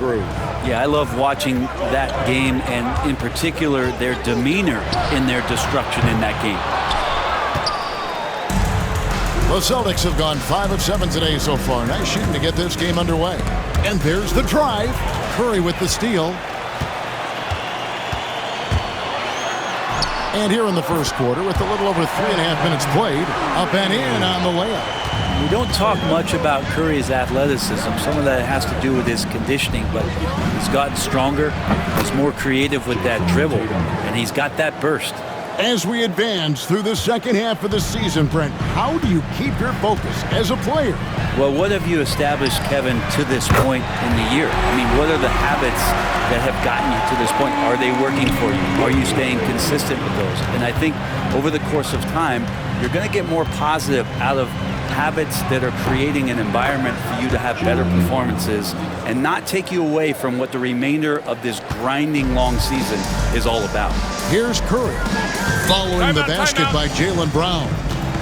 groove. Yeah, I love watching that game, and in particular their demeanor in their destruction in that game. The Celtics have gone 5 of 7 today so far. Nice shooting to get this game underway. And there's the drive. Curry with the steal. And here in the first quarter, with a little over 3.5 minutes played, up and in on the layup. We don't talk much about Curry's athleticism. Some of that has to do with his conditioning, but he's gotten stronger. He's more creative with that dribble, and he's got that burst. As we advance through the second half of the season, Brent, how do you keep your focus as a player? Well, what have you established, Kevin, to this point in the year? I mean, what are the habits that have gotten you to this point? Are they working for you? Are you staying consistent with those? And I think over the course of time, you're going to get more positive out of habits that are creating an environment for you to have better performances and not take you away from what the remainder of this grinding long season is all about. Here's Curry, following the basket by Jaylen Brown.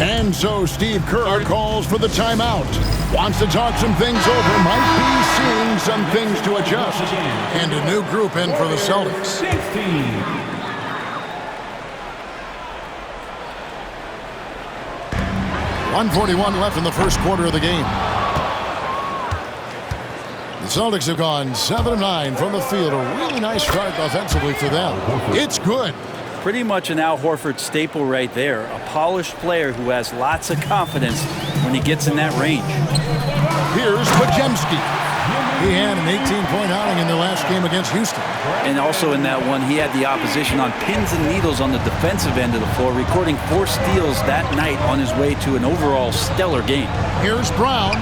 And so Steve Kerr calls for the timeout. Wants to talk some things over, might be seeing some things to adjust. And a new group in for the Celtics. 1:41 left in the first quarter of the game. The Celtics have gone 7 of 9 from the field. A really nice start offensively for them. It's good. Pretty much an Al Horford staple right there. A polished player who has lots of confidence when he gets in that range. Here's Podziemski. He had an 18-point outing in their last game against Houston. And also in that one, he had the opposition on pins and needles on the defensive end of the floor, recording 4 steals that night on his way to an overall stellar game. Here's Brown.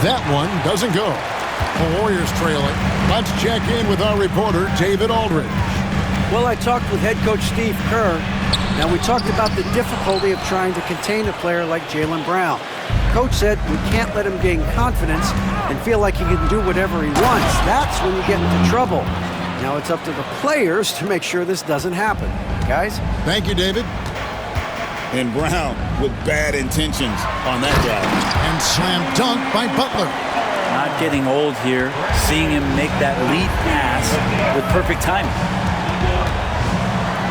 That one doesn't go. The Warriors trailing. Let's check in with our reporter, David Aldridge. Well, I talked with head coach Steve Kerr. Now, we talked about the difficulty of trying to contain a player like Jaylen Brown. Coach said we can't let him gain confidence and feel like he can do whatever he wants. That's when you get into trouble. Now it's up to the players to make sure this doesn't happen. Guys? Thank you, David. And Brown with bad intentions on that drive. And slam dunk by Butler. Not getting old here, seeing him make that lead pass with perfect timing.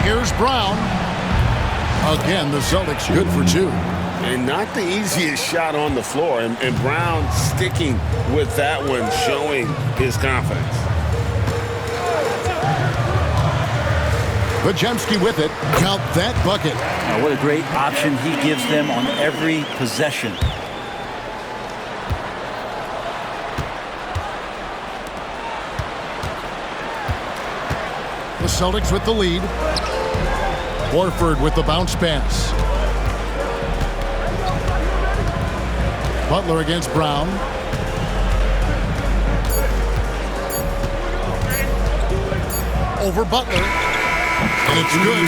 Here's Brown. Again, the Celtics good for 2. And not the easiest shot on the floor. And Brown sticking with that one, showing his confidence. Podziemski with it. Count that bucket. What a great option he gives them on every possession. The Celtics with the lead. Horford with the bounce pass. Butler against Brown. Over Butler. And it's good.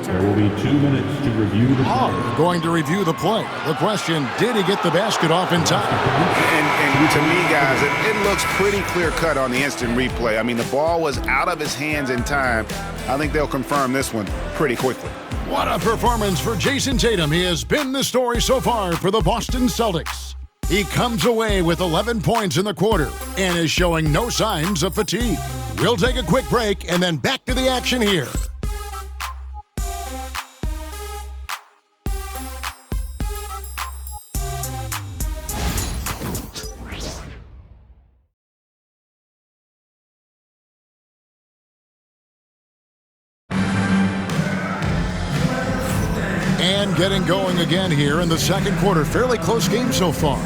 There will be 2 minutes to review the play. Going to review the play. The question, did he get the basket off in time? And to me, guys, it looks pretty clear-cut on the instant replay. I mean, the ball was out of his hands in time. I think they'll confirm this one pretty quickly. What a performance for Jayson Tatum. He has been the story so far for the Boston Celtics. He comes away with 11 points in the quarter and is showing no signs of fatigue. We'll take a quick break and then back to the action here. And getting going again here in the second quarter. Fairly close game so far.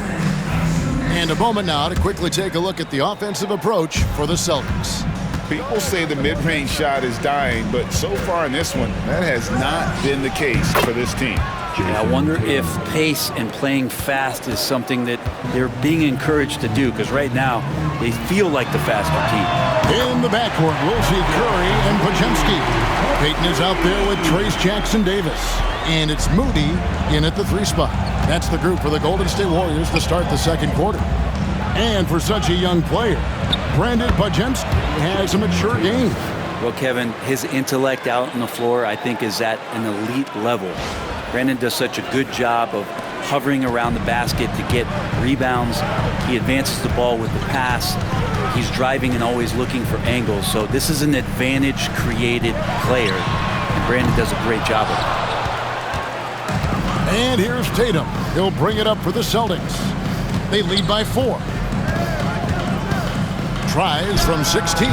And a moment now to quickly take a look at the offensive approach for the Celtics. People say the mid-range shot is dying, but so far in this one, that has not been the case for this team. Yeah, I wonder if pace and playing fast is something that they're being encouraged to do, because right now they feel like the faster team. In the backcourt, we'll see Curry and Podziemski. Payton is out there with Trace Jackson-Davis. And it's Moody in at the 3 spot. That's the group for the Golden State Warriors to start the second quarter. And for such a young player, Brandon Podziemski has a mature game. Well, Kevin, his intellect out on the floor, I think, is at an elite level. Brandon does such a good job of hovering around the basket to get rebounds. He advances the ball with the pass. He's driving and always looking for angles. So this is an advantage-created player, and Brandon does a great job of it. And here's Tatum. He'll bring it up for the Celtics. They lead by 4. Tries from 16.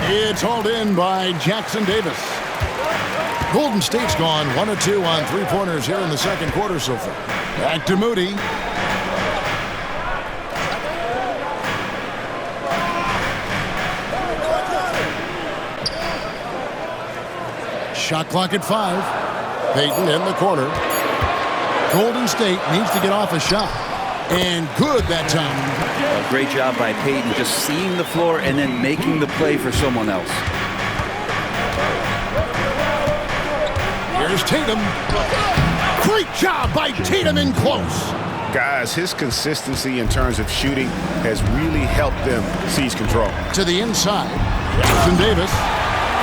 It's hauled in by Jackson Davis. Golden State's gone 1 of 2 on three-pointers here in the second quarter so far. Back to Moody. Shot clock at 5. Payton in the corner. Golden State needs to get off a shot. And good that time. A great job by Payton, just seeing the floor and then making the play for someone else. Here's Tatum. Great job by Tatum in close. Guys, his consistency in terms of shooting has really helped them seize control. To the inside. Jackson Davis.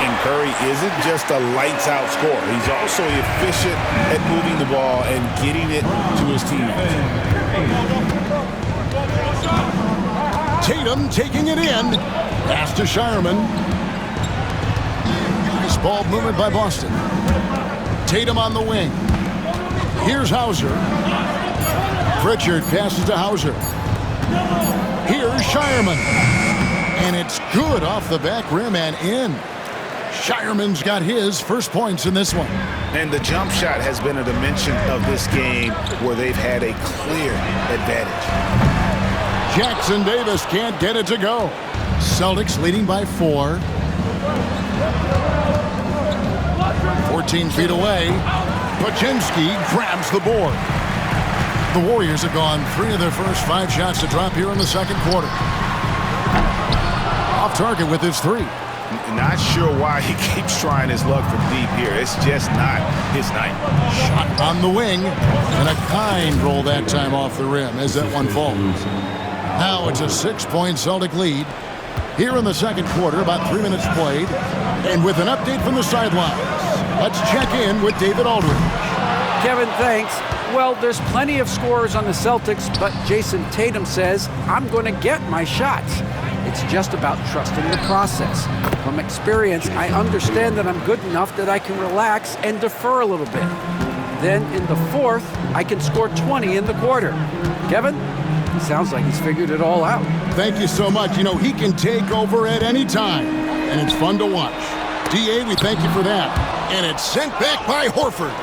And Curry isn't just a lights-out scorer. He's also efficient at moving the ball and getting it to his teammates. Tatum taking it in. Pass to Shireman. Nice ball movement by Boston. Tatum on the wing. Here's Hauser. Pritchard passes to Hauser. Here's Shireman. And it's good off the back rim and in. Shireman's got his first points in this one. And the jump shot has been a dimension of this game where they've had a clear advantage. Jackson Davis can't get it to go. Celtics leading by 4. 14 feet away. Pachinski grabs the board. The Warriors have gone 3 of their first 5 shots to drop here in the second quarter. Off target with his 3. Not sure why he keeps trying his luck from deep here. It's just not his night. Shot on the wing. And a kind roll that time off the rim as that one falls. Now it's a 6-point Celtic lead. Here in the second quarter, about 3 minutes played. And with an update from the sidelines, let's check in with David Aldridge. Kevin, thanks. Well, there's plenty of scorers on the Celtics, but Jayson Tatum says, I'm going to get my shots. It's just about trusting the process. From experience, I understand that I'm good enough that I can relax and defer a little bit. Then in the fourth, I can score 20 in the quarter. Kevin, sounds like he's figured it all out. Thank you so much. You know, he can take over at any time, and it's fun to watch. DA, we thank you for that. And it's sent back by Horford.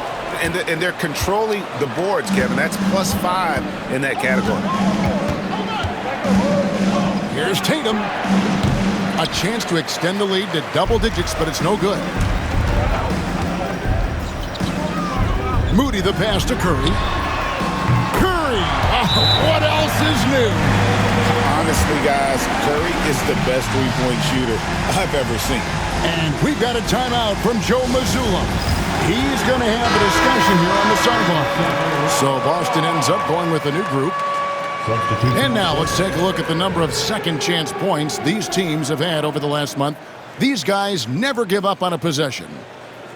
And they're controlling the boards, Kevin. That's +5 in that category. Here's Tatum. A chance to extend the lead to double digits, but it's no good. Moody the pass to Curry. Curry! What else is new? Honestly, guys, Curry is the best three-point shooter I've ever seen. And we've got a timeout from Joe Mazzulla. He's going to have a discussion here on the sideline. So Boston ends up going with a new group. And now let's take a look at the number of second chance points these teams have had over the last month. These guys never give up on a possession.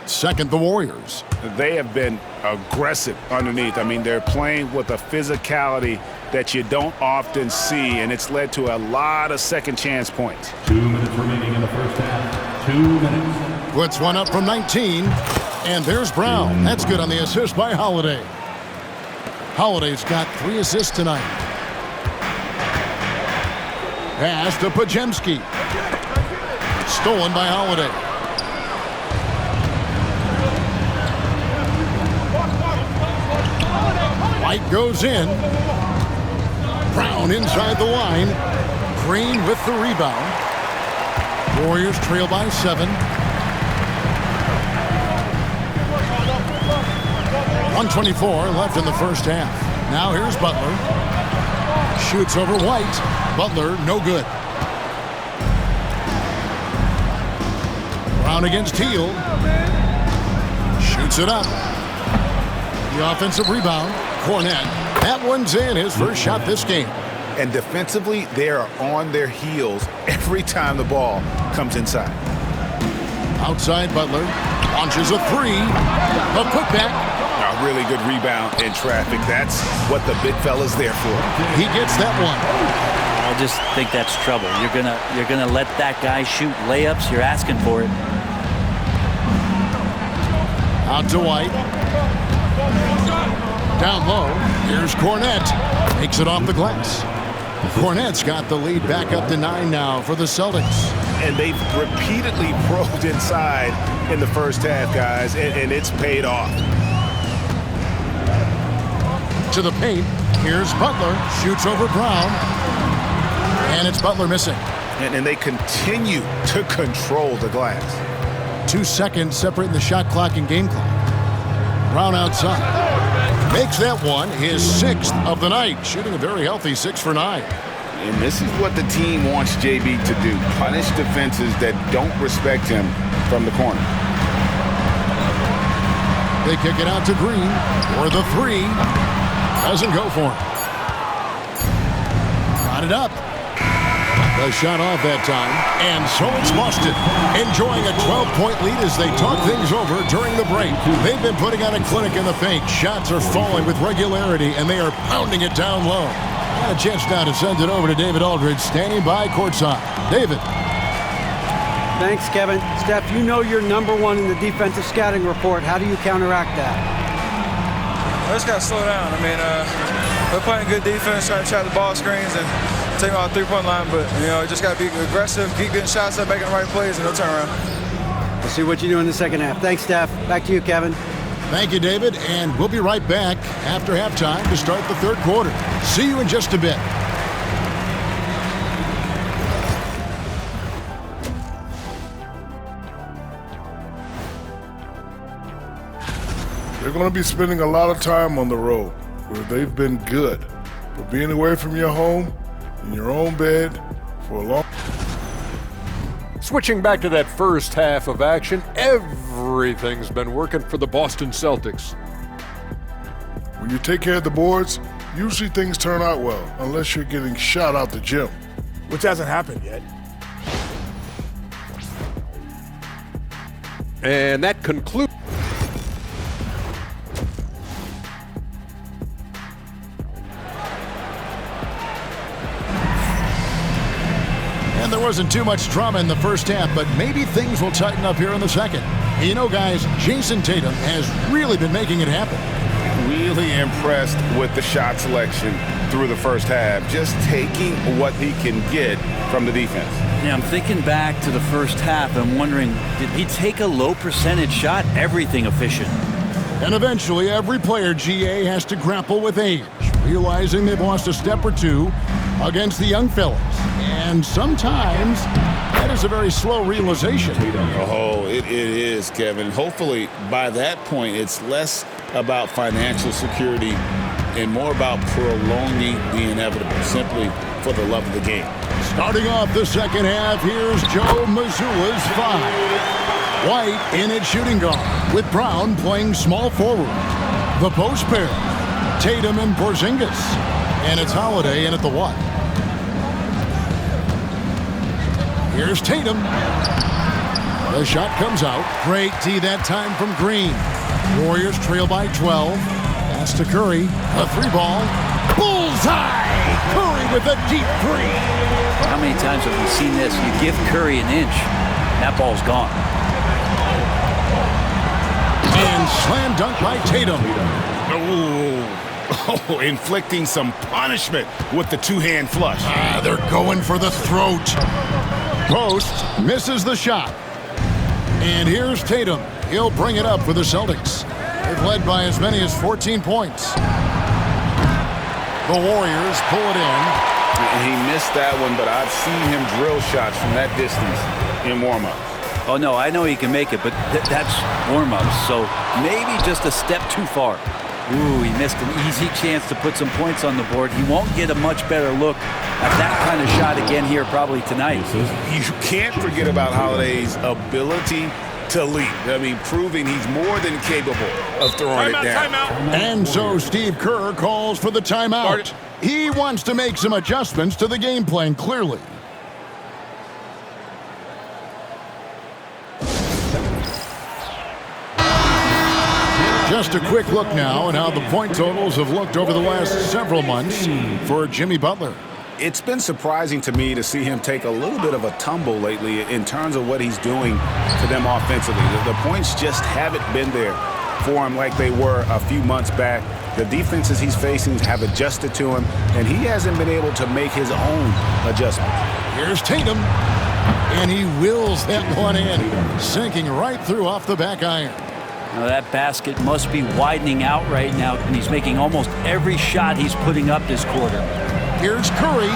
Second, the Warriors. They have been aggressive underneath. I mean, they're playing with a physicality that you don't often see, and it's led to a lot of second chance points. 2 minutes remaining in the first half. 2 minutes. Puts one up from 19. And there's Brown. That's good on the assist by Holiday. Holiday's got 3 assists tonight. Pass to Pajemski. Stolen by Holiday. White goes in. Brown inside the line. Green with the rebound. Warriors trail by 7. 1:24 left in the first half. Now here's Butler. Shoots over White. Butler, no good. Brown against Teal. Shoots it up. The offensive rebound. Cornette. That one's in. His first shot this game. And defensively, they are on their heels every time the ball comes inside. Outside Butler. Launches a 3. A putback. really good rebound in traffic. That's what the big fella's there for. He gets that one. I just think that's trouble. You're gonna let that guy shoot layups. You're asking for it. Out to White. Down low. Here's Cornette. Makes it off the glass. Cornette's got the lead back up to 9 now for the Celtics. And they've repeatedly probed inside in the first half, guys, and it's paid off. To the paint. Here's Butler. Shoots over Brown. And it's Butler missing. And they continue to control the glass. 2 seconds separating the shot clock and game clock. Brown outside. Makes that one his 6th of the night. Shooting a very healthy 6 for 9. And this is what the team wants JB to do. Punish defenses that don't respect him from the corner. They kick it out to Green for the 3. Doesn't go for him. Got it up. The shot off that time. And so it's Boston. Enjoying a 12-point lead as they talk things over during the break. They've been putting on a clinic in the paint. Shots are falling with regularity, and they are pounding it down low. Got a chance now to send it over to David Aldridge, standing by courtside. David. Thanks, Kevin. Steph, you know you're #1 in the defensive scouting report. How do you counteract that? I just got to slow down. I mean, we're playing good defense, trying to trap the ball screens and take them out the 3-point line. But, you know, just got to be aggressive, keep getting shots up, making the right plays, and no turnaround. We'll see what you do in the second half. Thanks, Steph. Back to you, Kevin. Thank you, David. And we'll be right back after halftime to start the third quarter. See you in just a bit. They're going to be spending a lot of time on the road where they've been good. But being away from your home, in your own bed, for a long Switching back to that first half of action, everything's been working for the Boston Celtics. When you take care of the boards, usually things turn out well, unless you're getting shot out the gym. Which hasn't happened yet. And that concludes. And there wasn't too much drama in the first half, but maybe things will tighten up here in the second. You know, guys, Jayson Tatum has really been making it happen. Really impressed with the shot selection through the first half, just taking what he can get from the defense. Yeah, I'm thinking back to the first half. I'm wondering, did he take a low percentage shot? Everything efficient. And eventually, every player, GA, has to grapple with age, realizing they've lost a step or two against the young fellas. And sometimes that is a very slow realization. Oh, it is, Kevin. Hopefully, by that point, it's less about financial security and more about prolonging the inevitable, simply for the love of the game. Starting off the second half, here's Joe Mazzulla's 5. White in at shooting guard, with Brown playing small forward. The post pair, Tatum and Porzingis. And it's Holiday in at the 1. Here's Tatum. The shot comes out. Great D that time from Green. Warriors trail by 12. Pass to Curry. A 3-ball. Bullseye! Curry with a deep 3. How many times have we seen this? You give Curry an inch, that ball's gone. And slam dunk by Tatum. Oh, inflicting some punishment with the two-hand flush. They're going for the throat. Post misses the shot. And here's Tatum. He'll bring it up for the Celtics. They've led by as many as 14 points. The Warriors pull it in. He missed that one, but I've seen him drill shots from that distance in warm-ups. Oh, no, I know he can make it, but that's warm-ups, so maybe just a step too far. Ooh, he missed an easy chance to put some points on the board. He won't get a much better look at that kind of shot again here probably tonight. You can't forget about Holiday's ability to lead. I mean, proving he's more than capable of throwing it down. Timeout. And so Steve Kerr calls for the timeout. He wants to make some adjustments to the game plan, clearly. Just a quick look now at how the point totals have looked over the last several months for Jimmy Butler. It's been surprising to me to see him take a little bit of a tumble lately in terms of what he's doing to them offensively. The points just haven't been there for him like they were a few months back. The defenses he's facing have adjusted to him, and he hasn't been able to make his own adjustment. Here's Tatum, and he wills that one in, sinking right through off the back iron. Now that basket must be widening out right now, and he's making almost every shot he's putting up this quarter. Here's Curry.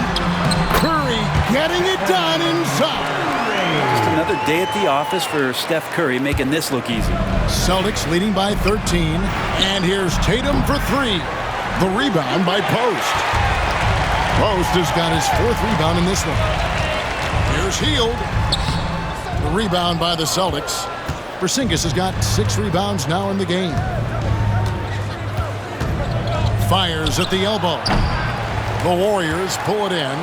Curry getting it done inside. Just another day at the office for Steph Curry, making this look easy. Celtics leading by 13. And here's Tatum for three. The rebound by Post. Post has got his fourth rebound in this one. Here's Hield. The rebound by the Celtics. Porzingis has got 6 rebounds now in the game. Fires at the elbow. The Warriors pull it in.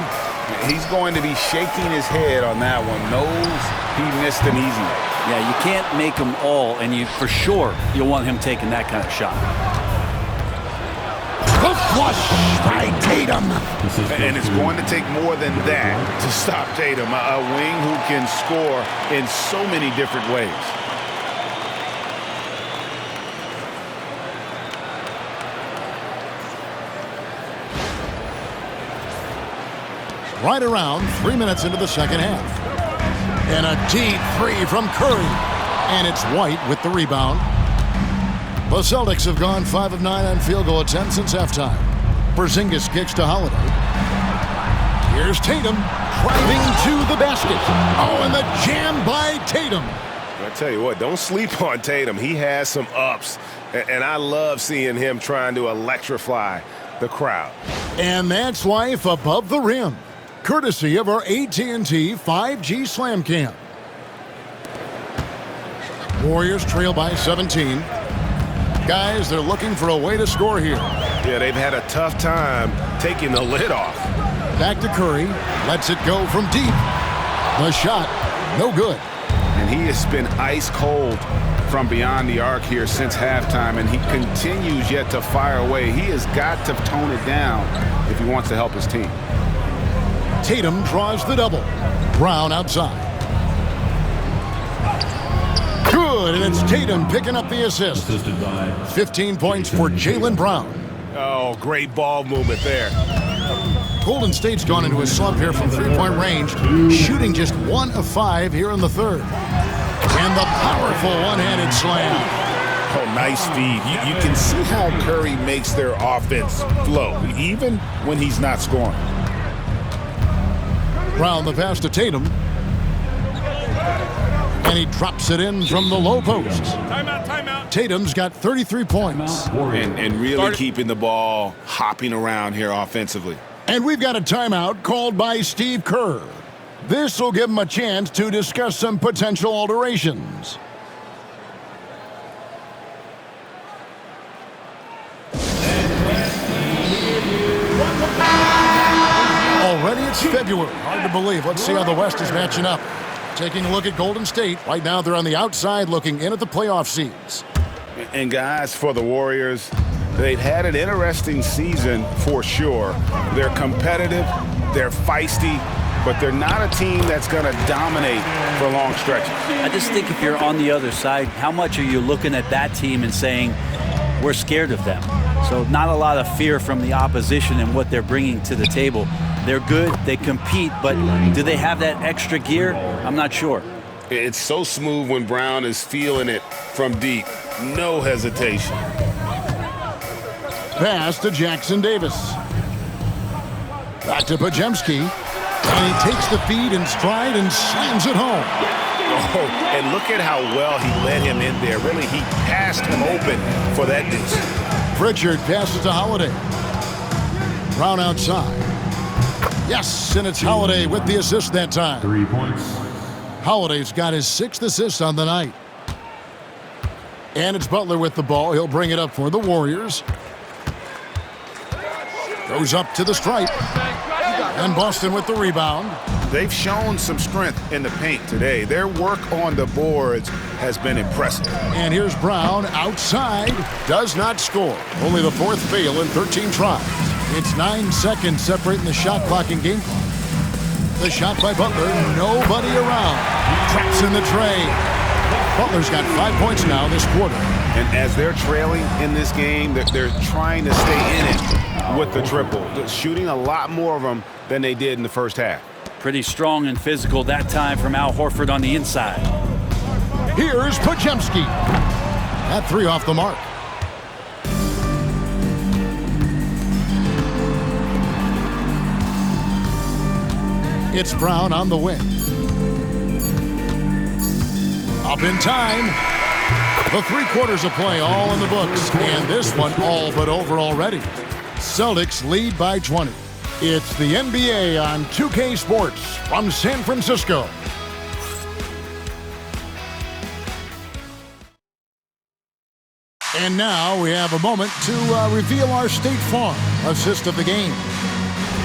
He's going to be shaking his head on that one. Knows he missed an easy. Yeah, you can't make them all, and for sure you'll want him taking that kind of shot. The flush by Tatum. And it's going to take more than that to stop Tatum, a wing who can score in so many different ways. Right around 3 minutes into the second half. And a deep three from Curry. And it's White with the rebound. The Celtics have gone 5 of 9 on field goal attempts since halftime. Porzingis kicks to Holiday. Here's Tatum driving to the basket. Oh, and the jam by Tatum. I tell you what, don't sleep on Tatum. He has some ups. And I love seeing him trying to electrify the crowd. And that's life above the rim. Courtesy of our AT&T 5G Slam Cam. Warriors trail by 17. Guys, they're looking for a way to score here. Yeah, they've had a tough time taking the lid off. Back to Curry. Lets it go from deep. The shot, no good. And he has been ice cold from beyond the arc here since halftime, and he continues yet to fire away. He has got to tone it down if he wants to help his team. Tatum draws the double. Brown outside. Good, and it's Tatum picking up the assist. 15 points for Jaylen Brown. Oh, great ball movement there. Golden State's gone into a slump here from three-point range, shooting just 1 of 5 here in the third. And the powerful one-handed slam. Oh, nice speed. You can see how Curry makes their offense flow, even when he's not scoring. Brown the pass to Tatum. And he drops it in from the low post. Timeout. Tatum's got 33 points. And really keeping the ball hopping around here offensively. And we've got a timeout called by Steve Kerr. This will give him a chance to discuss some potential alterations. Already it's February. Hard to believe. Let's see how the West is matching up. Taking a look at Golden State. Right now they're on the outside looking in at the playoff seeds. And guys, for the Warriors, they've had an interesting season for sure. They're competitive, they're feisty, but they're not a team that's going to dominate for long stretches. I just think if you're on the other side, how much are you looking at that team and saying, we're scared of them? So not a lot of fear from the opposition and what they're bringing to the table. They're good, they compete, but do they have that extra gear? I'm not sure. It's so smooth when Brown is feeling it from deep. No hesitation. Pass to Jackson Davis. Back to Podziemski. And he takes the feed in stride and slams it home. Oh, and look at how well he led him in there. Really, he passed him open for that deuce. Pritchard passes to Holiday. Brown outside. Yes, and it's Holiday with the assist that time. 3 points. Holiday's got his 6th assist on the night. And it's Butler with the ball. He'll bring it up for the Warriors. Goes up to the stripe. And Boston with the rebound. They've shown some strength in the paint today. Their work on the boards has been impressive. And here's Brown outside. Does not score. Only the fourth fail in 13 tries. It's 9 seconds separating the shot clock and game clock. The shot by Butler. Nobody around. Traps in the tray. Butler's got 5 points now this quarter. And as they're trailing in this game, they're trying to stay in it with the triple. They're shooting a lot more of them than they did in the first half. Pretty strong and physical that time from Al Horford on the inside. Here's Podziemski. That three off the mark. It's Brown on the wing. Up in time. The 3 quarters of play all in the books. And this one all but over already. Celtics lead by 20. It's the NBA on 2K Sports from San Francisco. And now we have a moment to reveal our State Farm assist of the game.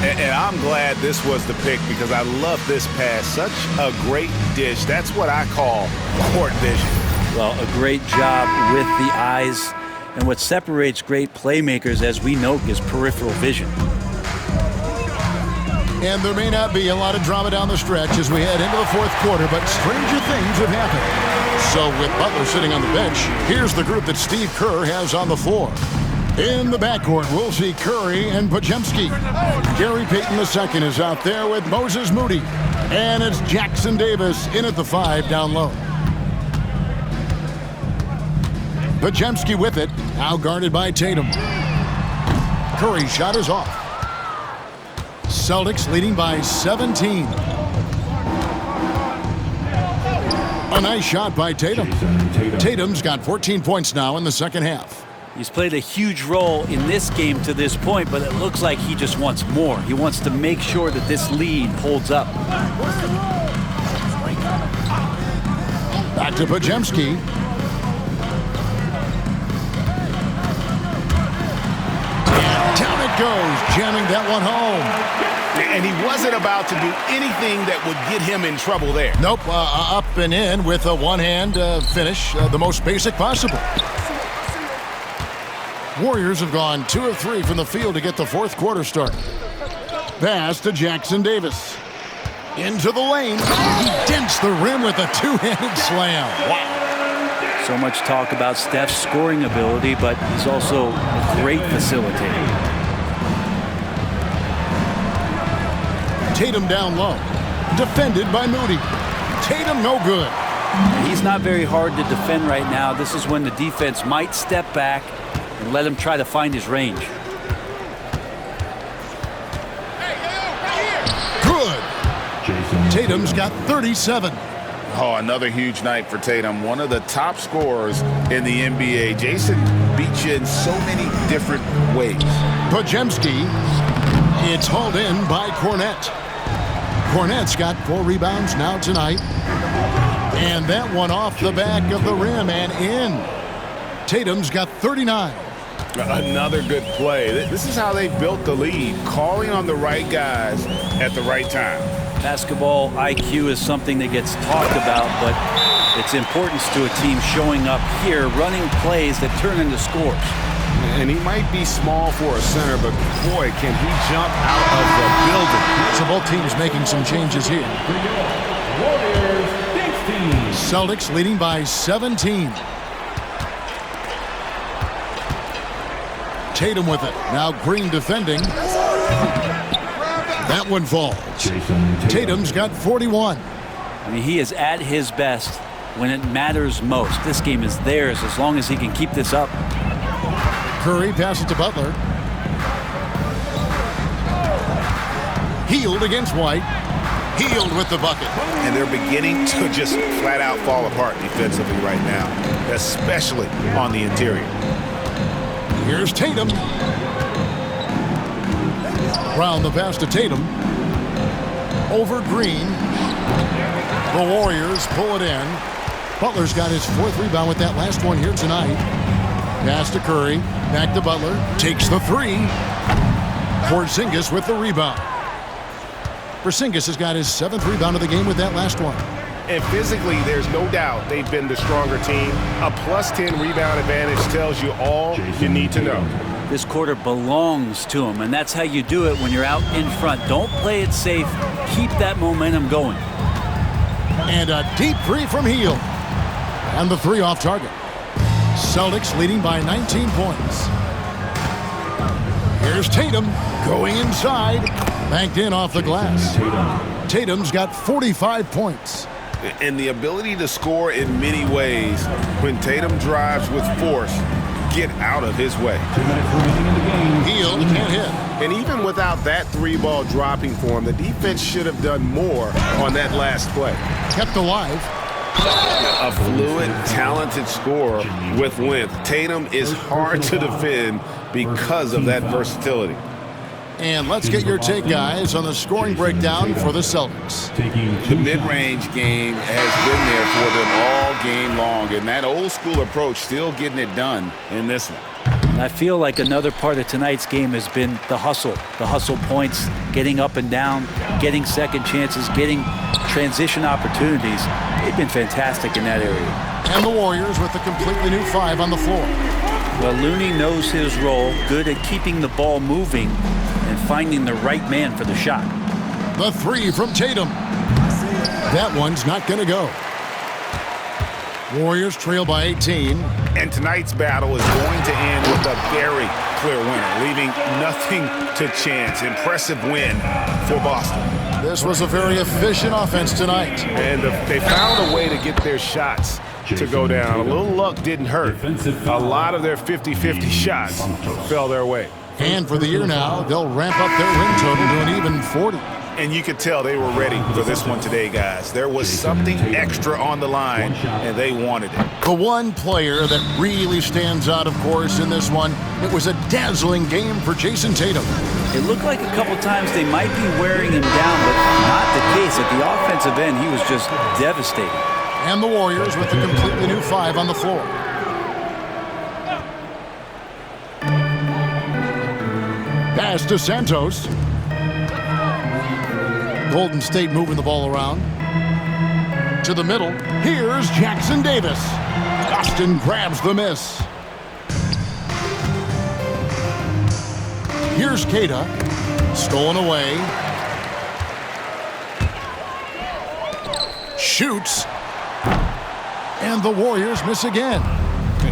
And I'm glad this was the pick because I love this pass. Such a great dish. That's what I call court vision. Well, a great job with the eyes. And what separates great playmakers, as we know, is peripheral vision. And there may not be a lot of drama down the stretch as we head into the fourth quarter, but stranger things have happened. So with Butler sitting on the bench, here's the group that Steve Kerr has on the floor. In the backcourt, we'll see Curry and Podziemski. Gary Payton II is out there with Moses Moody. And it's Jackson Davis in at the 5 down low. Podziemski with it, now guarded by Tatum. Curry's shot is off. Celtics leading by 17. A nice shot by Tatum. Tatum's got 14 points now in the second half. He's played a huge role in this game to this point, but it looks like he just wants more. He wants to make sure that this lead holds up. Back to Podziemski. And down it goes, jamming that one home. And he wasn't about to do anything that would get him in trouble there. Nope, up and in with a one-hand finish, the most basic possible. Warriors have gone 2 of 3 from the field to get the fourth quarter started. Pass to Jackson Davis. Into the lane. He dents the rim with a two-handed slam. Wow. So much talk about Steph's scoring ability, but he's also a great facilitator. Tatum down low. Defended by Moody. Tatum no good. He's not very hard to defend right now. This is when the defense might step back and let him try to find his range. Good. Tatum's got 37. Oh, another huge night for Tatum. One of the top scorers in the NBA. Jayson beat you in so many different ways. Podziemski. It's hauled in by Cornette. Cornette's got 4 rebounds now tonight. And that one off the back of the rim and in. Tatum's got 39. Another good play. This is how they built the lead, calling on the right guys at the right time. Basketball IQ is something that gets talked about, but its importance to a team showing up here, running plays that turn into scores. And he might be small for a center, but boy, can he jump out of the building. So both teams making some changes here. Celtics leading by 17. Tatum with it. Now Green defending. That one falls. Tatum's got 41. I mean, he is at his best when it matters most. This game is theirs as long as he can keep this up. Curry passes to Butler. Healed against White. Healed with the bucket. And they're beginning to just flat out fall apart defensively right now, especially on the interior. Here's Tatum. Brown the pass to Tatum. Over Green. The Warriors pull it in. Butler's got his 4th rebound with that last one here tonight. Pass to Curry. Back to Butler. Takes the 3. Porzingis with the rebound. Porzingis has got his 7th rebound of the game with that last one. And physically, there's no doubt they've been the stronger team. A +10 rebound advantage tells you all you need to know. This quarter belongs to them, and that's how you do it when you're out in front. Don't play it safe. Keep that momentum going. And a deep three from Hill. And the 3 off target. Celtics leading by 19 points. Here's Tatum going inside. Banked in off the glass. Tatum's got 45 points. And the ability to score in many ways. When Tatum drives with force, get out of his way. 2 minutes remaining in the game. Hill can't hit. And even without that 3-ball dropping for him, the defense should have done more on that last play. Kept alive. A fluid, talented scorer with length. Tatum is hard to defend because of that versatility. And let's get your take, guys, on the scoring breakdown for the Celtics. The mid-range game has been there for them all game long, and that old-school approach still getting it done in this one. And I feel like another part of tonight's game has been the hustle points, getting up and down, getting second chances, getting transition opportunities. They've been fantastic in that area. And the Warriors with a completely new 5 on the floor. Well, Looney knows his role, good at keeping the ball moving and finding the right man for the shot. The 3 from Tatum. That one's not going to go. Warriors trail by 18. And tonight's battle is going to end with a very clear winner, leaving nothing to chance. Impressive win for Boston. This was a very efficient offense tonight. And they found a way to get their shots to go down. A little luck didn't hurt. A lot of their 50-50 shots fell their way. And for the year now, they'll ramp up their win total to an even 40. And you could tell they were ready for this one today, guys. There was something extra on the line, and they wanted it. The one player that really stands out, of course, in this one, it was a dazzling game for Jayson Tatum. It looked like a couple times they might be wearing him down, but not the case. At the offensive end, he was just devastating. And the Warriors with a completely new 5 on the floor. Pass to Santos. Golden State moving the ball around. To the middle. Here's Jackson Davis. Boston grabs the miss. Here's Keita. Stolen away. Shoots. And the Warriors miss again.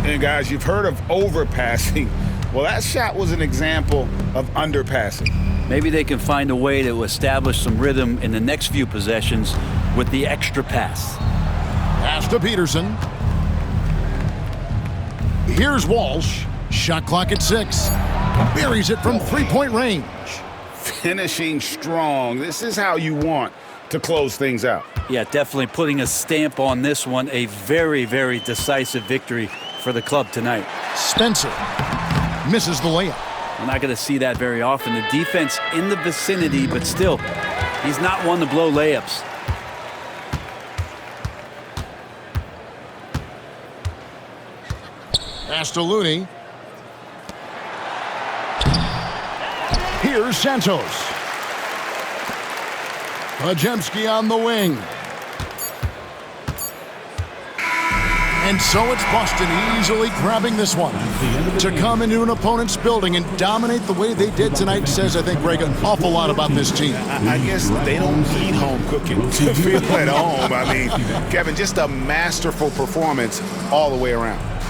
And guys, you've heard of overpassing. Well, that shot was an example of underpassing. Maybe they can find a way to establish some rhythm in the next few possessions with the extra pass. Pass to Peterson. Here's Walsh. Shot clock at 6. Buries it from 3-point range. Finishing strong. This is how you want to close things out. Yeah, definitely putting a stamp on this one. A very, very decisive victory for the club tonight. Spencer misses the layup. We're not going to see that very often. The defense in the vicinity, but still, he's not one to blow layups. Pass to Looney. Here's Santos. Podziemski on the wing. And so it's Boston easily grabbing this one. To come into an opponent's building and dominate the way they did tonight says, I think, Greg, an awful lot about this team. I guess they don't need home cooking to feel at home. I mean, Kevin, just a masterful performance all the way around.